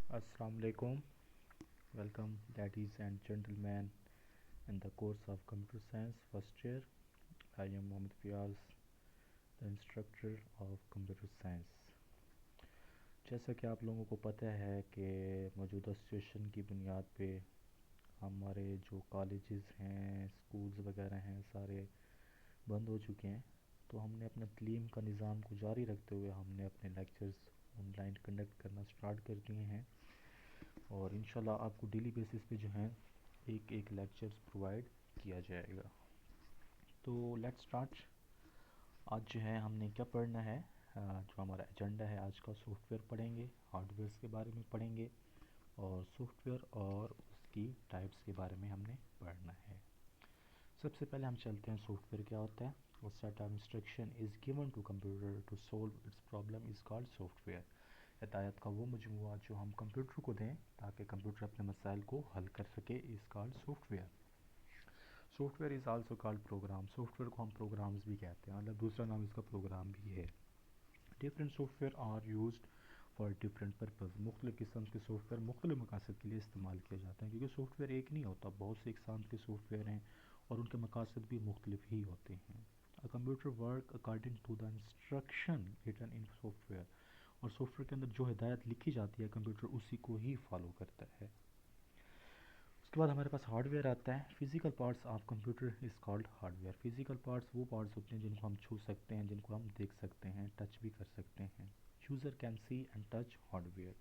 Assalamu alaikum. Welcome, ladies and gentlemen, in the course of Computer Science first year. I am Mohammed Fiaz, the instructor of Computer Science. جیسا کہ آپ لوگوں کو پتہ ہے کہ موجودہ سچویشن کی بنیاد پہ ہمارے جو کالجز ہیں، اسکولز وغیرہ ہیں، سارے بند ہو چکے ہیں، تو ہم نے اپنے تعلیم کا نظام کو جاری رکھتے ہوئے ہم نے اپنے لیکچرز آن لائن کنڈکٹ کرنا سٹارٹ کر دیے ہیں، اور انشاءاللہ آپ کو ڈیلی بیسس پہ جو ہیں ایک ایک لیکچرز پرووائڈ کیا جائے گا. تو لیٹ سٹارٹ. آج جو ہے ہم نے کیا پڑھنا ہے، جو ہمارا ایجنڈا ہے آج کا، سافٹ ویئر پڑھیں گے، ہارڈ ویئرس کے بارے میں پڑھیں گے، اور سافٹ ویئر اور اس کی ٹائپس کے بارے میں ہم نے پڑھنا ہے. سب سے پہلے ہم چلتے ہیں سافٹ ویئر کیا ہوتا ہے. A set of instruction is given to computer to solve its problem is called software. ہدایت کا وہ مجموعہ جو ہم کمپیوٹر کو دیں تاکہ کمپیوٹر اپنے مسائل کو حل کر سکے is called software. Software is also called program. Software کو ہم پروگرامز بھی کہتے ہیں، مطلب دوسرا نام اس کا پروگرام بھی ہے. Different software are used for different purpose. مختلف قسم کے سافٹ ویئر مختلف مقاصد کے لیے استعمال کیا جاتا ہے، کیونکہ سافٹ ویئر ایک نہیں ہوتا، بہت سے اقسام کے سافٹ ویئر ہیں اور ان کے مقاصد بھی مختلف ہی ہوتے ہیں. A computer work according to the instruction written in software. اور سافٹ ویئر کے اندر جو ہدایت لکھی جاتی ہے کمپیوٹر اسی کو ہی فالو کرتا ہے. اس کے بعد ہمارے پاس ہارڈ ویئر آتا ہے. Physical parts of computer is called hard where. Physical parts وہ پارٹس ہوتے ہیں جن کو ہم چھو سکتے ہیں، جن کو ہم دیکھ سکتے ہیں، ٹچ بھی کر سکتے ہیں. User can see and touch hardware.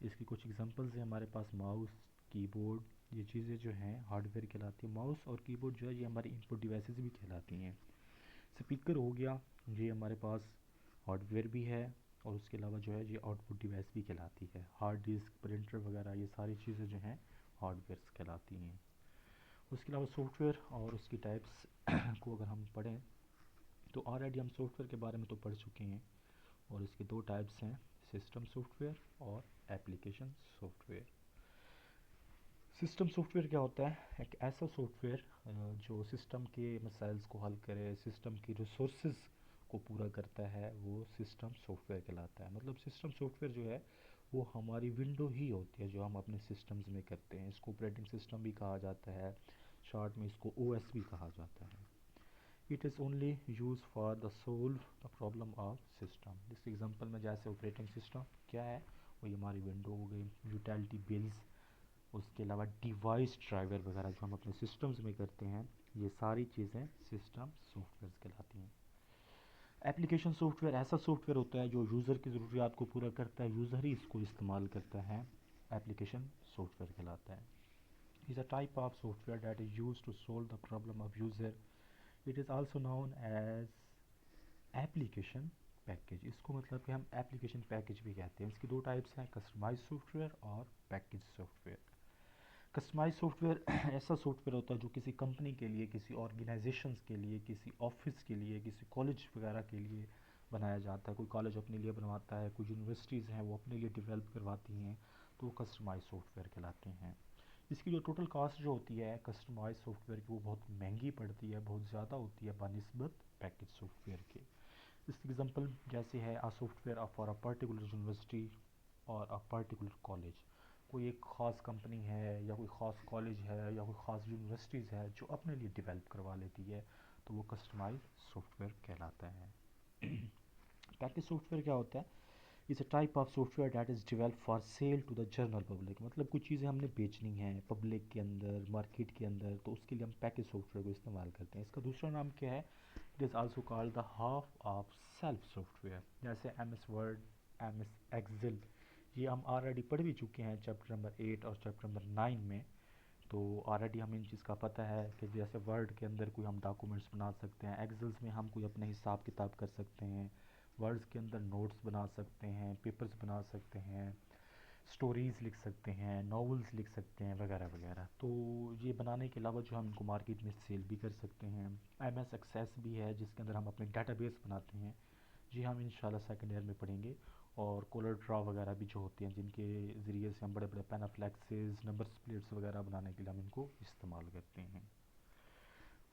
اس کی کچھ ایگزامپلز ہیں ہمارے پاس. ماؤس، کی بورڈ، یہ چیزیں جو ہیں ہارڈ ویئر کہلاتی ہیں. ماؤس اور کی بورڈ جو ہے یہ ہماری ان پٹ ڈیوائسز بھی کہلاتی ہیں. اسپیکر ہو گیا، یہ ہمارے پاس ہارڈ ویئر بھی ہے، اور اس کے علاوہ جو ہے یہ آؤٹ پٹ ڈیوائس بھی کہلاتی ہے. ہارڈ ڈسک، پرنٹر وغیرہ یہ ساری چیزیں جو ہیں ہارڈ ویئرس کہلاتی ہیں. اس کے علاوہ سافٹ ویئر اور اس کی ٹائپس کو اگر ہم پڑھیں تو آلریڈی ہم سافٹ ویئر کے بارے میں تو پڑھ چکے ہیں، اور اس کے دو ٹائپس ہیں، سسٹم سافٹ ویئر اور application soft where. System soft where کیا ہوتا ہے؟ ایک ایسا سافٹ ویئر جو سسٹم کے مسائلز کو حل کرے، سسٹم کی ریسورسز کو پورا کرتا ہے، وہ سسٹم سافٹ ویئر کہلاتا ہے. مطلب سسٹم سافٹ ویئر جو ہے وہ ہماری ونڈو ہی ہوتی ہے جو ہم اپنے سسٹمز میں کرتے ہیں. اس کو آپریٹنگ سسٹم بھی کہا جاتا ہے، شارٹ میں اس کو او ایس بھی کہا جاتا ہے. It is only use for the solve the problem of system. جس کی ایگزامپل میں جیسے آپریٹنگ سسٹم کیا ہے، وہ ہماری ونڈو ہو گئی. یوٹیلٹی بلز، اس کے علاوہ ڈیوائس ڈرائیور وغیرہ جو ہم اپنے سسٹمز میں کرتے ہیں، یہ ساری چیزیں سسٹم سافٹ ویئرز کہلاتی ہیں. ایپلیکیشن سافٹ ویئر ایسا سافٹ ویئر ہوتا ہے جو یوزر کی ضروریات کو پورا کرتا ہے، یوزر ہی اس کو استعمال کرتا ہے، ایپلیکیشن سافٹ ویئر کہلاتا ہے. is a type of software that is used to solve the problem of user. It is also known as application package. اس کو مطلب کہ ہم ایپلیکیشن پیکج بھی کہتے ہیں. اس کی دو ٹائپس ہیں، کسٹمائز سافٹ ویئر اور package software. Customise software ایسا سافٹ ویئر ہوتا ہے جو کسی کمپنی کے لیے، کسی آرگنائزیشنز کے لیے، کسی آفس کے لیے، کسی کالج وغیرہ کے لیے بنایا جاتا ہے. کوئی کالج اپنے لیے بنواتا ہے، کچھ یونیورسٹیز ہیں وہ اپنے لیے ڈیولپ کرواتی ہیں، تو وہ کسٹمائز سافٹ ویئر کہلاتے ہیں. اس کی جو ٹوٹل کاسٹ جو ہوتی ہے کسٹمائز سافٹ ویئر کی، وہ بہت مہنگی پڑتی ہے، بہت زیادہ ہوتی ہے بنسبت پیکج سافٹ ویئر کے. اس کی ایگزامپل جیسے ہے soft where for a particular university اور اے پرٹیکولر کالج. کوئی ایک خاص کمپنی ہے یا کوئی خاص کالج ہے یا کوئی خاص یونیورسٹیز ہے جو اپنے لیے ڈیولپ کروا لیتی ہے، تو وہ کسٹمائز سافٹ ویئر کہلاتا ہے. پیکج سافٹ ویئر کیا ہوتا ہے؟ Is a type of software that is develop for sale to the general public. مطلب کچھ چیزیں ہم نے بیچنی ہیں پبلک کے اندر، مارکیٹ کے اندر، تو اس کے لیے ہم پیکج سافٹ ویئر کو استعمال کرتے ہیں. اس کا دوسرا نام کیا ہے؟ It is also called the half of self software. جیسے M S Word, M S Excel, یہ ہم آلریڈی پڑھ بھی چکے ہیں چیپٹر نمبر 8 اور چیپٹر نمبر 9 میں. تو آلریڈی ہمیں ان چیز کا پتہ ہے کہ جیسے ورڈ کے اندر کوئی ہم ڈاکومنٹس بنا سکتے ہیں، ایکسلس میں ہم کوئی اپنے حساب کتاب کر سکتے ہیں، ورڈز کے اندر نوٹس بنا سکتے ہیں، پیپرز بنا سکتے ہیں، سٹوریز لکھ سکتے ہیں، ناولز لکھ سکتے ہیں وغیرہ وغیرہ. تو یہ بنانے کے علاوہ جو ہم ان کو مارکیٹ میں سیل بھی کر سکتے ہیں. ایم ایس ایکسیس بھی ہے جس کے اندر ہم اپنے ڈیٹا بیس بناتے ہیں، جی ہم انشاءاللہ سیکنڈ ایئر میں پڑھیں گے. اور کولر ڈرا وغیرہ بھی جو ہوتے ہیں جن کے ذریعے سے ہم بڑے بڑے پینافلیکسز، نمبر سپلٹس وغیرہ بنانے کے لیے ہم ان کو استعمال کرتے ہیں.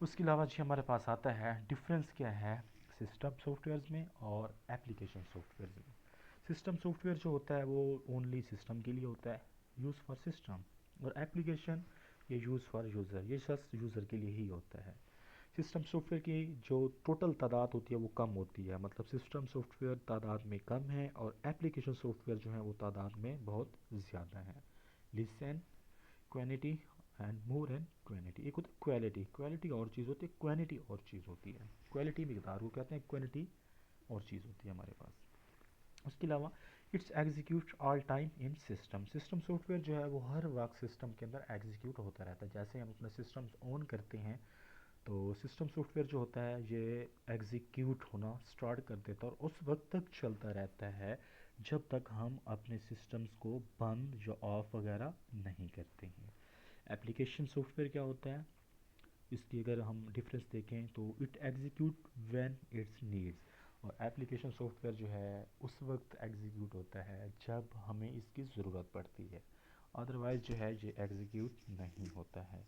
اس کے علاوہ جی ہمارے پاس آتا ہے ڈفرینس کیا ہے سسٹم سافٹ ویئرز میں اور ایپلیکیشن سافٹ ویئرز میں. سسٹم سافٹ ویئر جو ہوتا ہے وہ اونلی سسٹم کے لیے ہوتا ہے، یوز فار سسٹم، اور ایپلیکیشن یہ یوز فار یوزر، یہ شخص یوزر کے لیے ہی ہوتا ہے۔ سسٹم سافٹ ویئر کی جو ٹوٹل تعداد ہوتی ہے وہ کم ہوتی ہے، مطلب سسٹم سافٹ ویئر تعداد میں کم ہے اور ایپلیکیشن سافٹ ویئر جو ہے وہ تعداد میں بہت زیادہ ہے۔ Less and quantity and more and quantity, ایک ہوتی ہے کوالٹی، کوالٹی اور چیز ہوتی ہے، کوانٹٹی اور چیز ہوتی ہے۔ کوالٹی مقدار کو کہتے ہیں، کوانٹٹی اور چیز ہوتی ہے ہمارے پاس۔ اس کے علاوہ it's execute all time in system, system software جو ہے وہ ہر وقت سسٹم کے اندر ایگزیکیوٹ ہوتا رہتا ہے، جیسے ہم اپنا سسٹم آن کرتے ہیں تو سسٹم سافٹ ویئر جو ہوتا ہے یہ ایگزیکیوٹ ہونا سٹارٹ کر دیتا ہے اور اس وقت تک چلتا رہتا ہے جب تک ہم اپنے سسٹمز کو بند یا آف وغیرہ نہیں کرتے ہیں۔ ایپلیکیشن سافٹ ویئر کیا ہوتا ہے، اس کی اگر ہم ڈفرینس دیکھیں تو it execute when it's needs, اور ایپلیکیشن سافٹ ویئر جو ہے اس وقت ایگزیکیوٹ ہوتا ہے جب ہمیں اس کی ضرورت پڑتی ہے، ادروائز جو ہے یہ ایگزیکیوٹ نہیں ہوتا ہے۔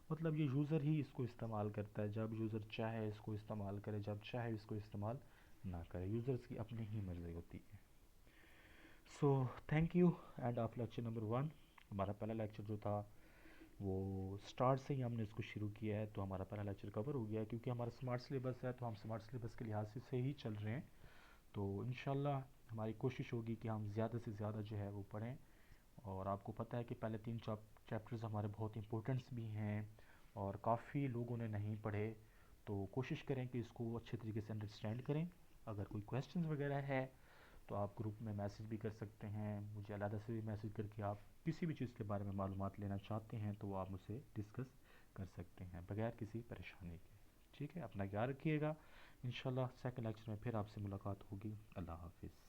مطلب یہ یوزر ہی اس کو استعمال کرتا ہے، جب یوزر چاہے اس کو استعمال کرے، جب چاہے اس کو استعمال نہ کرے، یوزرز کی اپنی ہی مرضی ہوتی ہے۔ So thank you, and of lecture number 1۔ ہمارا پہلا لیکچر جو تھا وہ سٹارٹ سے ہی ہم نے اس کو شروع کیا ہے، تو ہمارا پہلا لیکچر کور ہو گیا ہے، کیونکہ ہمارا سمارٹ سلیبس ہے تو ہم سمارٹ سلیبس کے لحاظ سے ہی چل رہے ہیں۔ تو انشاءاللہ ہماری کوشش ہوگی کہ ہم زیادہ سے زیادہ جو ہے وہ پڑھیں، اور آپ کو پتہ ہے کہ پہلے 3 چیپٹرز ہمارے بہت امپورٹنٹس بھی ہیں اور کافی لوگوں نے نہیں پڑھے، تو کوشش کریں کہ اس کو اچھے طریقے سے انڈرسٹینڈ کریں۔ اگر کوئی کویسچنز وغیرہ ہے تو آپ گروپ میں میسیج بھی کر سکتے ہیں، مجھے علیحدہ سے بھی میسیج کر کے آپ کسی بھی چیز کے بارے میں معلومات لینا چاہتے ہیں تو وہ آپ مجھ سے ڈسکس کر سکتے ہیں بغیر کسی پریشانی کے۔ ٹھیک ہے، اپنا خیال رکھیے گا، انشاءاللہ سیکنڈ لیکچر میں پھر آپ سے ملاقات ہوگی۔ اللہ حافظ۔